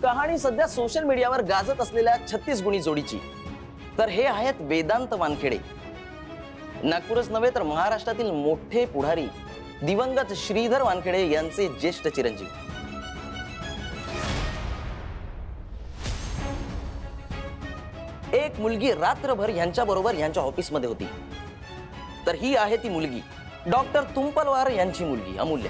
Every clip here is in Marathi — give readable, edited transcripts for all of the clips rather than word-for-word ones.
कहाणी सध्या सोशल मीडियावर गाजत असलेल्या 36 गुणी जोडीची। तर हे आहेत वेदांत वानखेडे। नागपूरच नव्हे तर महाराष्ट्रातील मोठे पुढारी दिवंगत श्रीधर वानखेडे यांचे ज्येष्ठ चिरंजीव। एक मुलगी रात्रभर यांच्याबरोबर यांच्या ऑफिसमध्ये होती। तर ही आहे ती मुलगी, डॉक्टर तुंपलवार यांची मुलगी अमूल्य।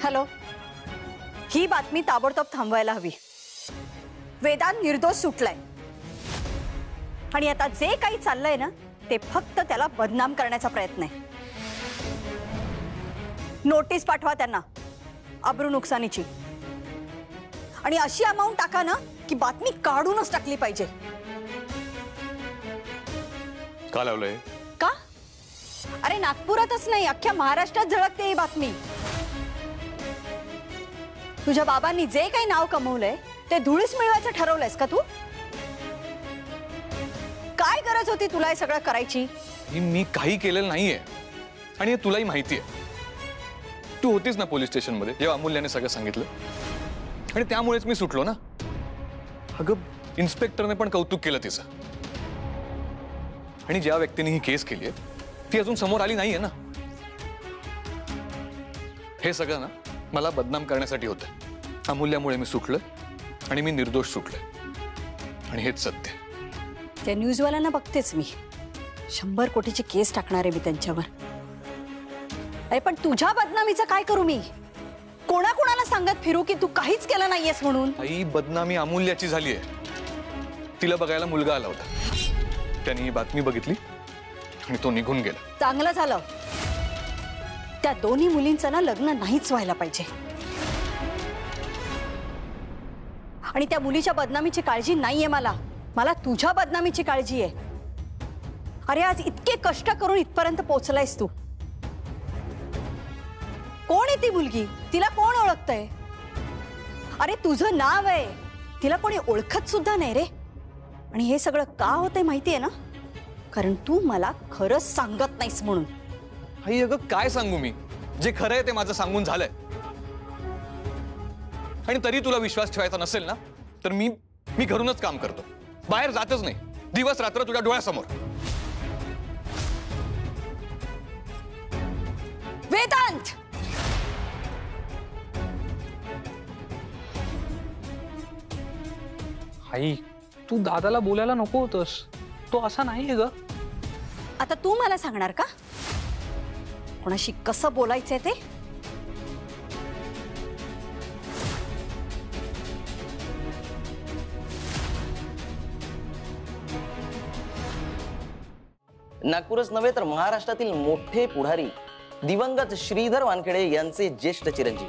हॅलो, ही बातमी ताबडतोब थांबवायला हवी। वेदांत निर्दोष सुटलाय आणि आता जे काही चाललंय ना ते फक्त त्याला बदनाम करण्याचा प्रयत्न आहे। नोटीस पाठवा त्यांना अब्रू नुकसानीची, आणि अशी अमाउंट टाका ना की बातमी काढूनच टाकली पाहिजे। का लावलंय? का? अरे नागपुरातच नाही, अख्ख्या महाराष्ट्रात झळकते ही बातमी। तुझ्या बाबांनी जे काही नाव कमवलंय ते धुळीस मिळवायचं ठरवलंयस का तू? काय गरज होती तुला हे सगळं करायची? मी काही केलेलं नाहीये आणि हे तुलाही माहिती आहे। तू होतीस ना पोलीस स्टेशन मध्ये जेव्हा अमूल्याने सगळं सांगितलं, आणि त्यामुळेच मी सुटलो ना। अगं, इन्स्पेक्टरने पण कौतुक केलं तिचं, आणि ज्या व्यक्तीने ही केस केली आहे ती अजून समोर आली नाहीये ना। हे सगळं ना मला बदनाम करण्यासाठी होतं। अमूल्यामुळे मी सुटलो आणि मी निर्दोष सुटलोय, आणि हेच सत्य। त्या न्यूजवाल्यांना बघतेच मी, 100 कोटीची केस टाकणार आहे मी त्यांच्यावर। अरे पण तुझ्या बदनामीचं काय करू मी? कोणाकोणाला सांगत फिरू की तू काहीच केलं नाहीयेस म्हणून? आई, बदनामी अमूल्याची झाली आहे। तिला बघायला मुलगा आला होता, त्याने ही बातमी बघितली आणि तो निघून गेला। चांगलं झालं। त्या दोन्ही मुलींचं ना लग्न नाहीच व्हायला पाहिजे, आणि त्या मुलीच्या बदनामीची काळजी नाहीये मला, मला तुझ्या बदनामीची काळजी आहे। अरे आज इतके कष्ट करून इथपर्यंत पोहोचलायस तू। कोण आहे ती मुलगी? तिला कोण ओळखतंय? अरे तुझं नाव आहे, तिला कोणी ओळखत सुद्धा नाही रे। आणि हे सगळं का होतंय माहितीये ना? कारण तू मला खरंच सांगत नाहीस म्हणून। आई अगं, काय सांगू मी? जे खरं आहे ते माझं सांगून झालंय, आणि तरी तुला विश्वास ठेवायचा नसेल ना तर मी घरूनच काम करतो, बाहेर जातच नाही, दिवस रात्र तुझ्या डोळ्यासमोर। वेदांत, आई, तू दादाला बोलायला नको होतस, तो असा नाहीये ग। आता तू मला सांगणार का कोणाशी कसं बोलायचंय ते? नागपूरच नव्हे तर महाराष्ट्रातील मोठे पुढारी दिवंगत श्रीधर वानखेडे यांचे ज्येष्ठ चिरंजीव।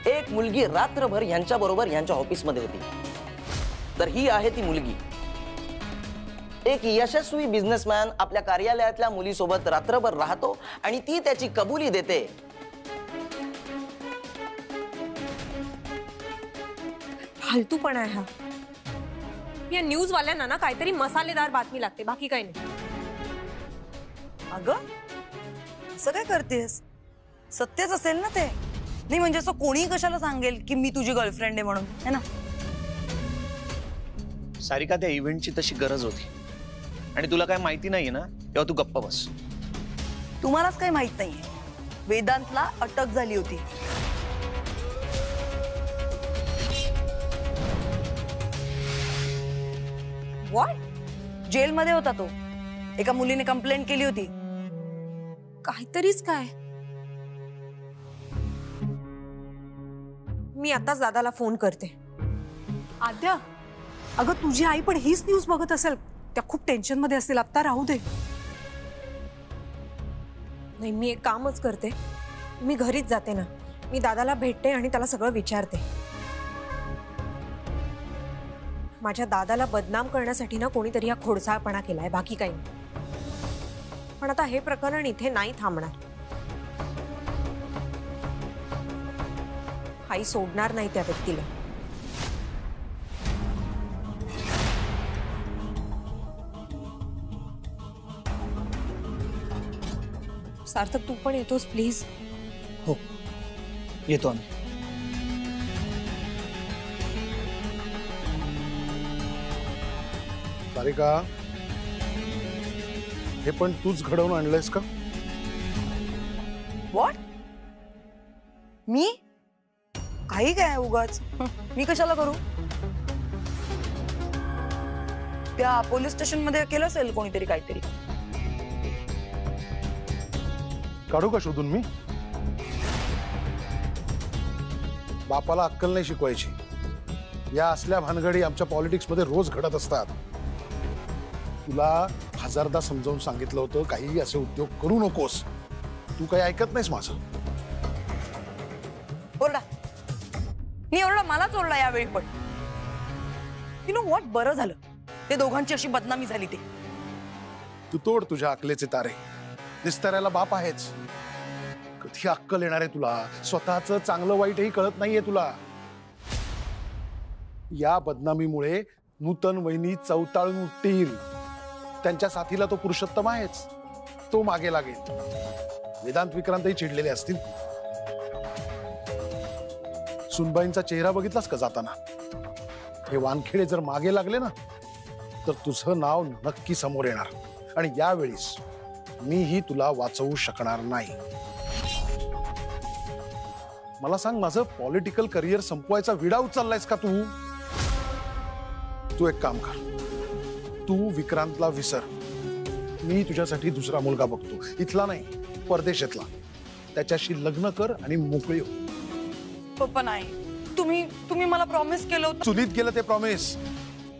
एक मुलगी रात्रभर यांच्याबरोबर यांच्या ऑफिसमध्ये होती। तर ही आहे ती मुलगी, एक यशस्वी बिझनेसमॅन आपल्या कार्यालयातल्या मुलीसोबत रात्रभर राहतो आणि ती त्याची कबुली देते। फालतूपणा आहे हा। या न्यूज वाल्यांना ना काहीतरी मसालेदार बातमी लागते, बाकी काही नाही। अगं, असं काय करतेस? सत्यच असेल ना ते? नाही म्हणजे असं कोणी कशाला सांगेल की मी तुझी गर्लफ्रेंड आहे म्हणून, है ना? सारिका, त्या इव्हेंटची तशी गरज होती, आणि तुला काय माहिती नाहीये ना तेव्हा तू गप्पा बस। तुम्हालाच काही माहित नाहीये, वेदांतला अटक झाली होती। व्हॉट? जेलमध्ये होता तो, एका मुलीने कंप्लेंट केली होती। काहीतरीच काय? मी आताच दादाला फोन करते। आद्या, अगं तुझी आई पण हीच न्यूज बघत असेल, त्या खूप टेन्शन मध्ये असतील, आता राहू दे। नाही, मी एक कामच करते, मी घरीच जाते ना, मी दादाला भेटते आणि त्याला सगळं विचारते। माझ्या दादाला बदनाम करण्यासाठी ना कोणीतरी हा खोडसाळपणा केलाय, बाकी काही नाही। पण आता हे प्रकरण इथे नाही थांबणार। आई सोडणार नाही त्या व्यक्तीला। सार्थक तू पण येतोस प्लीज. हो येतो आम्ही. सारिका, हे पण तूच घडवून आणलंयस का? व्हॉट? मी काही काय उगाच मी कशाला करू? त्या पोलीस स्टेशन मध्ये केलं असेल कोणीतरी काहीतरी. काढू का शोधून मी? बापाला अक्कल नाही शिकवायची. या असल्या भानगडी आमच्या पॉलिटिक्स मध्ये रोज घडत असतात. तुला हजारदा समजावून सांगितलं होतं काही असे उद्योग करू नकोस. तू काही ऐकत नाहीस माझं. ओरडा. मी ओरडा, मलाच ओरडा यावेळी पण. यू नो व्हॉट, बरं झालं ते दोघांची अशी बदनामी झाली. ते तू तोड तुझ्या अकलेचे तारे. निस्तारायला बाप आहेच. कधी अक्कल येणार आहे तुला? स्वतःचं चांगलं वाईटही कळत नाहीये तुला. या बदनामीमुळे नूतन वहिनी चवताळून उठतील. त्यांच्या साथीला तो पुरुषोत्तम आहेच. तो मागे लागेल. वेदांत विक्रांतही चिडलेले असतील. सुनबाईंचा चेहरा बघितलास का जाताना? हे वानखेडे जर मागे लागले ना तर तुझं नाव नक्की समोर येणार. आणि यावेळीस मीही तुला वाचवू शकणार नाही. मला सांग, माझं पॉलिटिकल करिअर संपवायचा विडा उचललायस का तू? तू एक काम कर, तू विक्रांतला विसर. मी तुझ्यासाठी दुसरा मुलगा बघतो. इथला नाही, परदेशातला. त्याच्याशी लग्न कर आणि मोकळी हो. पप्पा नाही, तुम्ही मला प्रॉमिस केलं होतं. चुलीत गेलं ते प्रॉमिस.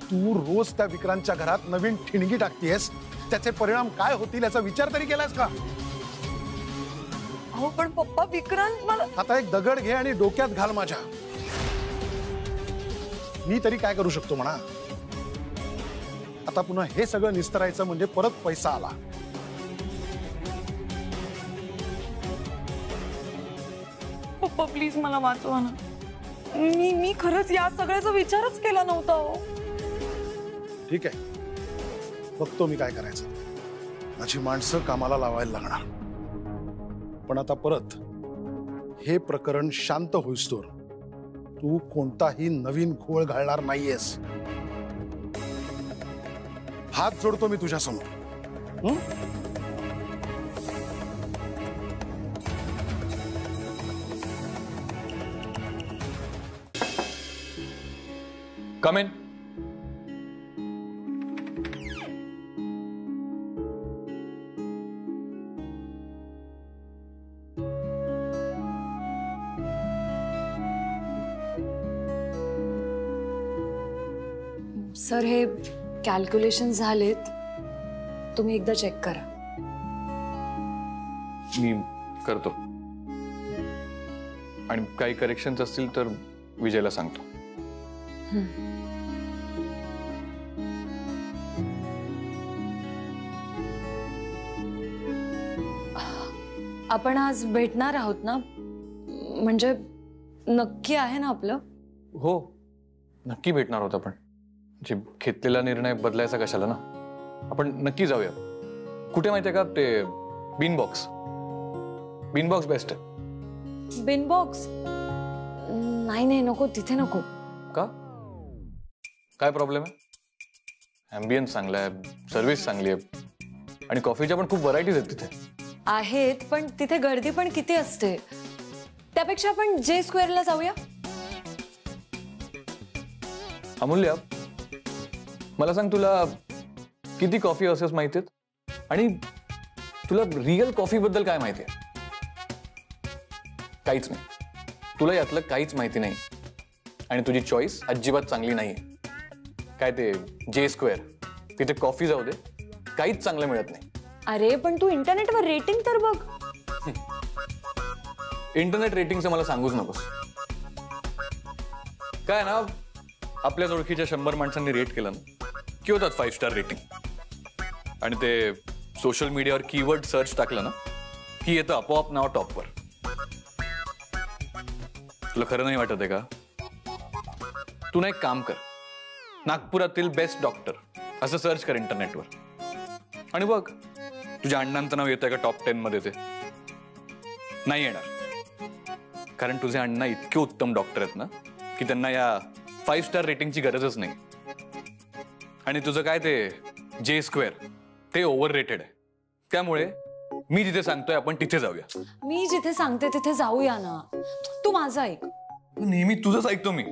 तू रोज त्या विक्रांतच्या घरात नवीन ठिणगी टाकतेस. त्याचे परिणाम काय होतील याचा विचार तरी केलास का? हो पण पप्पा, विक्रांत मला. आता एक दगड घे आणि डोक्यात घाल माझ्या. मी तरी काय करू शकतो म्हणा? आता पुन्हा हे सगळं निस्तरायचं म्हणजे परत पैसा आला. पप्पा प्लीज मला वाचवा ना. मी खरंच या सगळ्याचा विचारच केला नव्हता. हो ठीक आहे, बघतो मी काय करायचं. माझी माणसं कामाला लावायला लागणार. पण आता परत हे प्रकरण शांत होईस्तोवर तू कोणताही नवीन घोळ घालणार नाहीयेस. हात जोडतो मी तुझ्या समोर. कम इन. सर, हे कॅल्क्युलेशन झालेत. तुम्ही एकदा चेक करा. मी करतो. आणि काही करेक्शन्स असतील तर विजयला सांगतो. आपण आज भेटणार आहोत ना? म्हणजे नक्की आहे ना आपलं? हो, नक्की भेटणार आहोत आपण. जे घेतलेला निर्णय बदलायचा कशाला ना. आपण नक्की जाऊया. कुठे माहितीये का? ते bean box. Bean box best आहे. Bin box? नाही नाही, नको, तिथे नको. का? काय प्रॉब्लेम आहे? ॲम्बियन्स चांगला आहे, सर्व्हिस चांगली आहे आणि कॉफीच्या पण खूप व्हरायटीज आहेत तिथे. आहेत, पण तिथे गर्दी पण किती असते. त्यापेक्षा आपण जे स्क्वेअरला जाऊया. अमूल्य, मला सांग, तुला किती कॉफी हाऊसेस माहिती आहेत? आणि तुला रिअल कॉफी बद्दल काय माहिती आहे? काहीच नाही. तुला यातलं काहीच माहिती नाही आणि तुझी चॉईस अजिबात चांगली नाही. काय ते जे स्क्वेअर, तिथे कॉफी जाऊ दे, काहीच चांगलं मिळत नाही. अरे पण तू इंटरनेटवर रेटिंग तर बघ. इंटरनेट रेटिंगचं मला सांगूच नकोस. काय ना, आपल्याच ओळखीच्या 100 माणसांनी रेट केलं ना की होतात 5 स्टार रेटिंग. आणि ते सोशल मीडियावर कीवर्ड सर्च टाकलं ना की येतं आपोआप नाव टॉपवर. तुला खरं नाही वाटत आहे का? तू ना एक काम कर, नागपुरातील बेस्ट डॉक्टर असं सर्च कर इंटरनेटवर आणि बघ तुझ्या अण्णांचं नाव येतंय का टॉप 10 मध्ये. ते नाही येणार. कारण तुझे अण्णा इतके उत्तम डॉक्टर आहेत ना की त्यांना या 5 स्टार रेटिंगची गरजच नाही. आणि तुझं काय ते J² ते ओव्हररेटेड आहे. त्यामुळे मी जिथे सांगतोय आपण तिथे जाऊया. मी जिथे सांगते तिथे जाऊया ना. तू माझं ऐक. नेहमी तुझंच ऐकतो मी.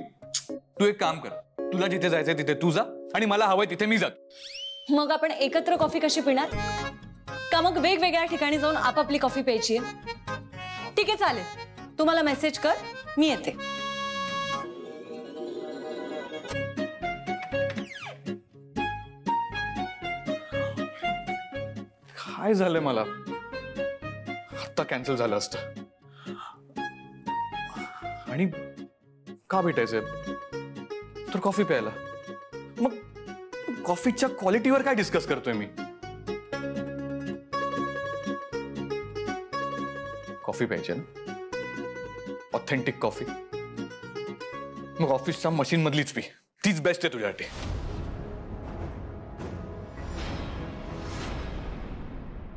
तू एक काम कर, तुला जिथे जायचंय तिथे तू जा आणि मला हवंय तिथे मी जातो. मग आपण एकत्र कॉफी कशी पिणार? का मग वेगवेगळ्या ठिकाणी जाऊन आपापली कॉफी प्यायची? ठीक आहे चालेल. तू मला मेसेज कर, मी येते. काय झालंय मला? आता कॅन्सल झालं असतं. आणि का भेटायचंय तर कॉफी प्यायला. मग कॉफीच्या क्वालिटीवर काय डिस्कस करतोय मी? कॉफी प्यायची ना, ऑथेंटिक कॉफी. मग ऑफिसच्या मशीन मधलीच पी, तीच बेस्ट आहे तुझ्यासाठी.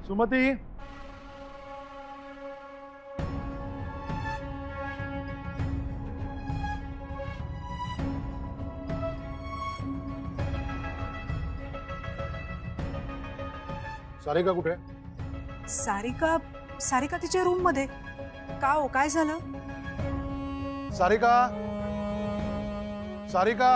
सुमती, सारिका कुठे? सारिका तिच्या रूम मध्ये. का हो, काय झालं? सारिका, सारिका,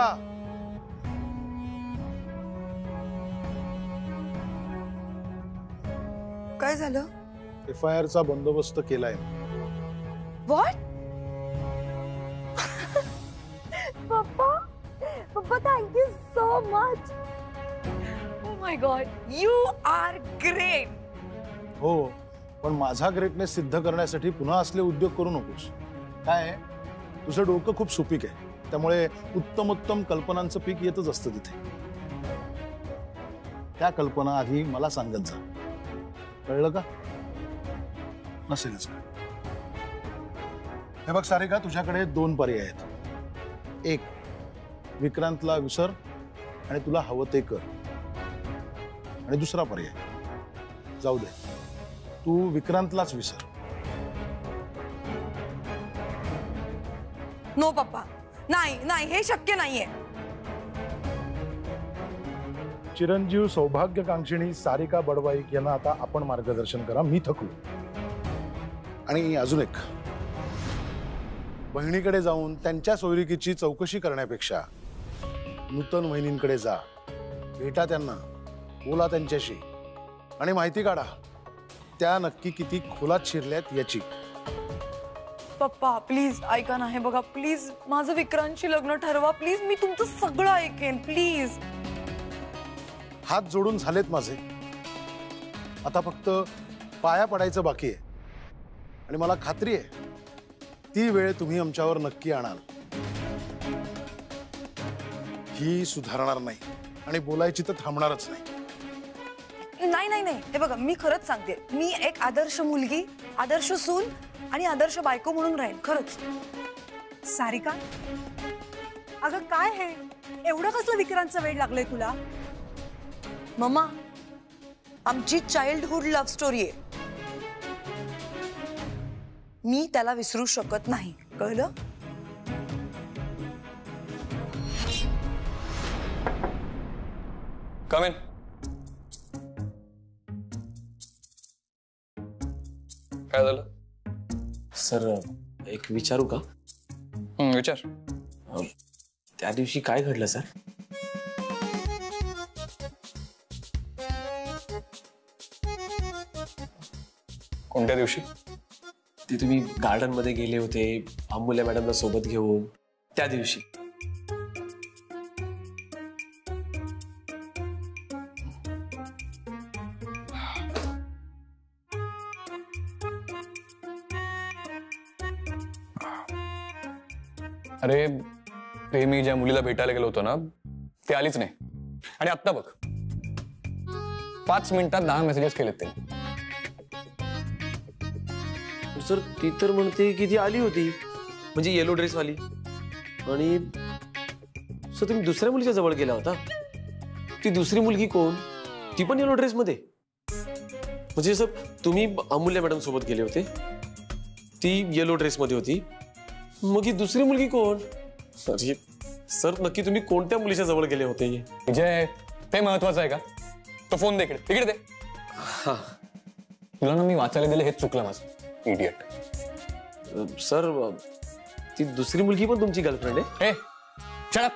काय झालं? FIR चा बंदोबस्त केलाय. व्हॉट? पप्पा thank you so much. Oh my God, you are great. हो, पण माझा ग्रेटनेस सिद्ध करण्यासाठी पुन्हा असले उद्योग करू नकोस. काय तुझं डोकं खूप सुपीक आहे, त्यामुळे उत्तम उत्तम कल्पनांचं पीक येतच असतं तिथे. त्या कल्पना आधी मला सांगत जा, कळलं का? नसेलच. हे बघ सारिका, तुझ्याकडे 2 पर्याय आहेत. एक, विक्रांतला विसर आणि तुला हवं ते कर. आणि दुसरा पर्याय, जाऊ दे, तू विक्रांतलाच विसर. नो पप्पा, नाही नाही, हे शक्य नाहीये. चिरंजीव सौभाग्यकांक्षिणी सारिका बडवाईक यांना आता आपण मार्गदर्शन करा. मी थकलो. आणि अजून एक, बहिणीकडे जाऊन त्यांच्या सोयरिकीची चौकशी करण्यापेक्षा नूतन वहिनींकडे जा, भेटा त्यांना, बोला त्यांच्याशी आणि माहिती काढा त्या नक्की किती खोलात शिरल्यात याची. पप्पा प्लीज ऐका ना, हे बघा प्लीज, माझं विक्रांतशी लग्न ठरवा प्लीज. मी तुमचं सगळं ऐकेन प्लीज. हात जोडून झालेत माझे, आता फक्त पाया पडायचं बाकी आहे. आणि मला खात्री आहे ती वेळ तुम्ही आमच्यावर नक्की आणाल. ही सुधारणार नाही आणि बोलायची तर थांबणारच नाही. नाही नाही नाही, हे बघा मी खरंच सांगते, मी एक आदर्श मुलगी, आदर्श सून आणि आदर्श बायको म्हणून राहीन खरंच. सारिका, अगं काय हे एवढं कसलं विक्रांतचं वेड लागलंय तुला? मम्मा, आमची चाइल्डहुड लव्ह स्टोरी आहे. मी त्याला विसरू शकत नाही, कळलं? कम इन. काय झालं? सर, एक विचारू का? विचार. त्या दिवशी काय घडलं सर? कोणत्या दिवशी? ते तुम्ही गार्डन मध्ये गेले होते अमूल्य मॅडमला सोबत घेऊन, त्या दिवशी. अरे ते मी ज्या मुलीला भेटायला गेलो होतो ना, ते आलीच नाही. आणि आत्ता बघ, 5 मिनिटात 10 मेसेजेस केलेत त्यांनी. सर, ती तर म्हणते की ती आली होती, म्हणजे येलो ड्रेस वाली. आणि सर, तुम्ही दुसऱ्या मुलीच्या जवळ गेला होता. ती दुसरी मुलगी कोण? ती पण येलो ड्रेस मध्ये? म्हणजे सर, तुम्ही अमूल्य मॅडम सोबत गेले होते ती येलो ड्रेसमध्ये होती. मग ही दुसरी मुलगी कोण? अरे सर, नक्की तुम्ही कोणत्या मुलीच्या जवळ गेले होते? विजय, ते महत्वाचं आहे का? तो फोन दे इकडे. इकडे दे. हा तुला ना मी वाचायला दिलं हेच चुकलं माझं. इडियट. सर, ती दुसरी मुलगी पण तुमची गर्लफ्रेंड आहे? ए शट अप.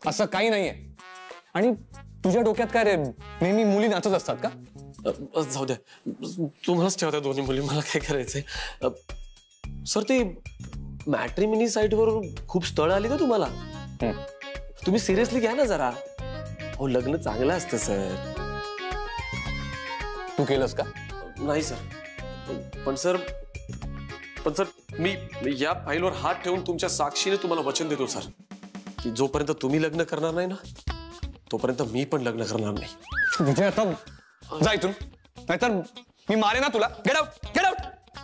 असं काही नाहीये. आणि तुझ्या डोक्यात काय रे, नेहमी मुली नाचत असतात का? जाऊ द्या, तुम्हालाच ठेवता दोन्ही मुली, मला काय करायचंय. सर, ते मॅट्रिमनी साईटवर खूप स्थळ आली का तुम्हाला? तुम्ही सिरियसली घ्या ना जरा. हो, लग्न चांगलं असतं सर. तू केलंस का? नाही सर. पण सर मी या फाईलवर हात ठेवून तुमच्या साक्षीने तुम्हाला वचन देतो सर, की जोपर्यंत तुम्ही लग्न करणार नाही ना, तोपर्यंत मी पण लग्न करणार नाही. विजय, आता जा इथून, नाहीतर मी मारे ना तुला. Get out, get out.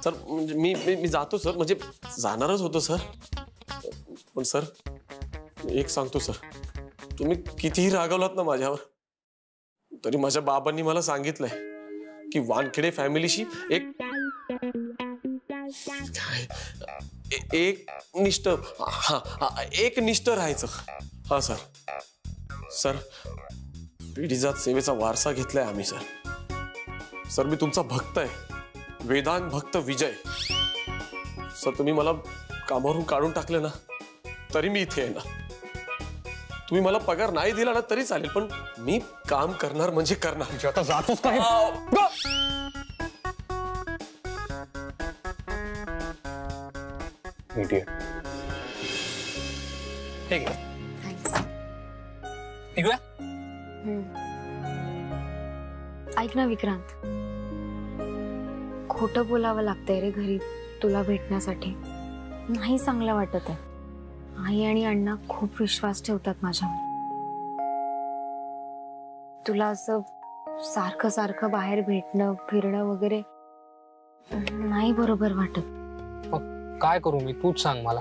Sir, मी जातो सर, म्हणजे जाणारच होतो सर. पण सर, एक सांगतो सर, तुम्ही कितीही रागावलात ना माझ्यावर, तरी माझ्या बाबांनी मला सांगितलंय की वानखेडे फॅमिलीशी एक निष्ठ राहायचं. हा सर. सर, पिढीजात सेवेचा वारसा घेतलाय आम्ही सर. सर, मी तुमचा भक्त आहे, वेदांत भक्त विजय. सर, तुम्ही मला कामावरून काढून टाकले ना, तरी मी इथे आहे ना. तुम्ही मला पगार नाही दिला ना तरी चालेल, पण मी काम करणार म्हणजे करणार. आता जातोस का? इकडे ऐक ना विक्रांत, खोटं बोलावं लागतंय रे घरी तुला भेटण्यासाठी. नाही चांगलं वाटत आहे. आई आणि अण्णा खूप विश्वास ठेवतात माझ्यावर. तुला असं सारखं सारखं बाहेर भेटणं फिरणं वगैरे नाही बरोबर वाटत. काय करू मी, तूच सांग मला.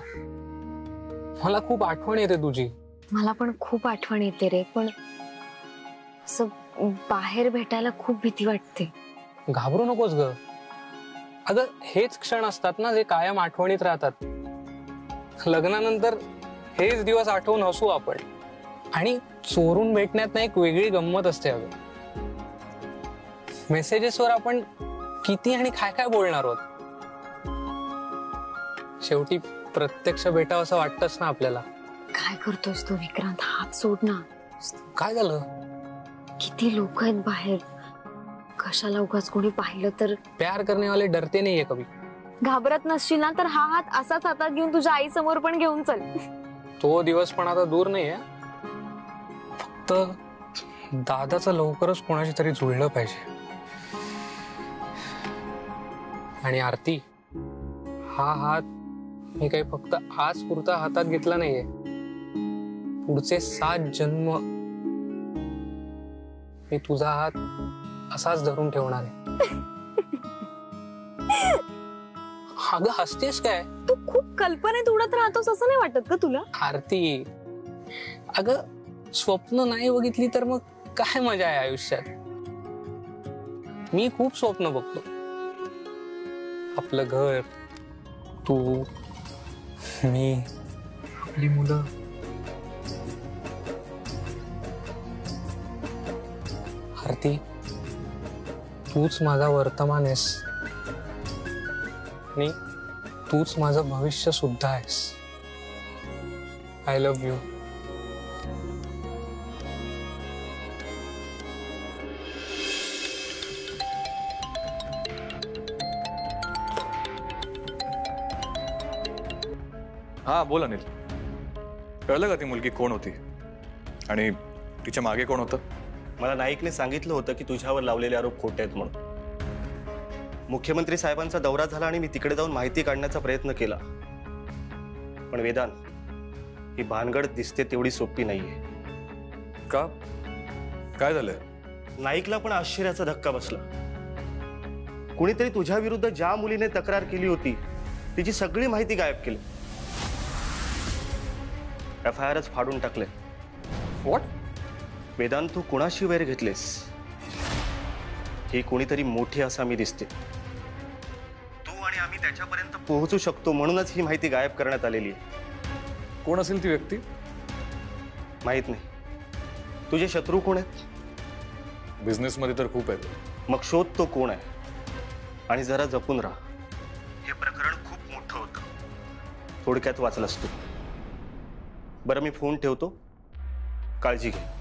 मला खूप आठवण येते तुझी. मला पण खूप आठवण येते रे, पण असं बाहेर भेटायला खूप भीती वाटते. घाबरू नकोस ग. अगं, हेच क्षण असतात ना जे कायम आठवणीत राहतात. लग्नानंतर हेच दिवस आठवून हसू आपण. आणि चोरून भेटण्यात ना एक वेगळी गंमत असते. अगं, मेसेजेसवर आपण किती आणि काय काय बोलणार आहोत. शेवटी प्रत्यक्ष भेटावं असं वाटतंच ना आपल्याला. काय करतोस तू विक्रांत? हात सोड ना. काय झालं? किती लोक आहेत बाहेर, कशाला उगाच कोणी पाहिलं तर. प्यार करने वाले डरते नाहीये कभी. घाबरत नसशील ना तर हा हात असाच हातात घेऊन तुझ्या आई समोर पण घेऊन चल. तो दिवस पण आता दूर नाहीये. फक्त दादाचं लवकरच कोणाशी तरी जुळलं पाहिजे. आणि आरती, हा हात मी काही फक्त आज पुरता हातात घेतला नाहीये. पुढचे 7 जन्म मी तुझा हात असाच धरून ठेवणार आहे. अगं, हसतेस काय? तू खूप कल्पनेत उडत राहतोस असं नाही वाटत का तुला? आरती, अगं स्वप्न नाही बघितली तर मग काय मजा आहे आयुष्यात. मी खूप स्वप्न बघतो. आपलं घर, तू, मी, आपली मुलं. आरती, तूच माझा वर्तमान आहेस आणि तूच माझं भविष्य सुद्धा आहेस. I love you. हा बोल अनिल. कळलं का ती मुलगी कोण होती आणि तिच्या मागे कोण होतं? मला नाईकने सांगितलं होतं की तुझ्यावर लावलेले आरोप खोटे आहेत म्हणून. मुख्यमंत्री साहेबांचा दौरा झाला आणि मी तिकडे जाऊन माहिती काढण्याचा प्रयत्न केला. पण वेदांत, ही भानगड दिसते तेवढी सोपी नाहीये. का? काय झालंय? नाईकला पण आश्चर्याचा धक्का बसला. कुणीतरी तुझ्या विरुद्ध ज्या मुलीने तक्रार केली होती तिची सगळी माहिती गायब केली. FIRच फाडून टाकले. व्हॉट? वेदांत, तू कुणाशी वैर घेतलेस? ही कोणीतरी मोठी असा मी दिसते. तू आणि आम्ही त्याच्यापर्यंत पोहोचू शकतो म्हणूनच ही माहिती गायब करण्यात आलेली आहे. कोण असेल ती व्यक्ती? माहित नाही. तुझे शत्रू कोण आहेत? बिझनेसमध्ये तर खूप आहेत. मग शोध तो कोण आहे आणि जरा जपून राहा. हे प्रकरण खूप मोठं होतं. थोडक्यात वाचलंस तू. बरं मी फोन ठेवतो. काळजी घे.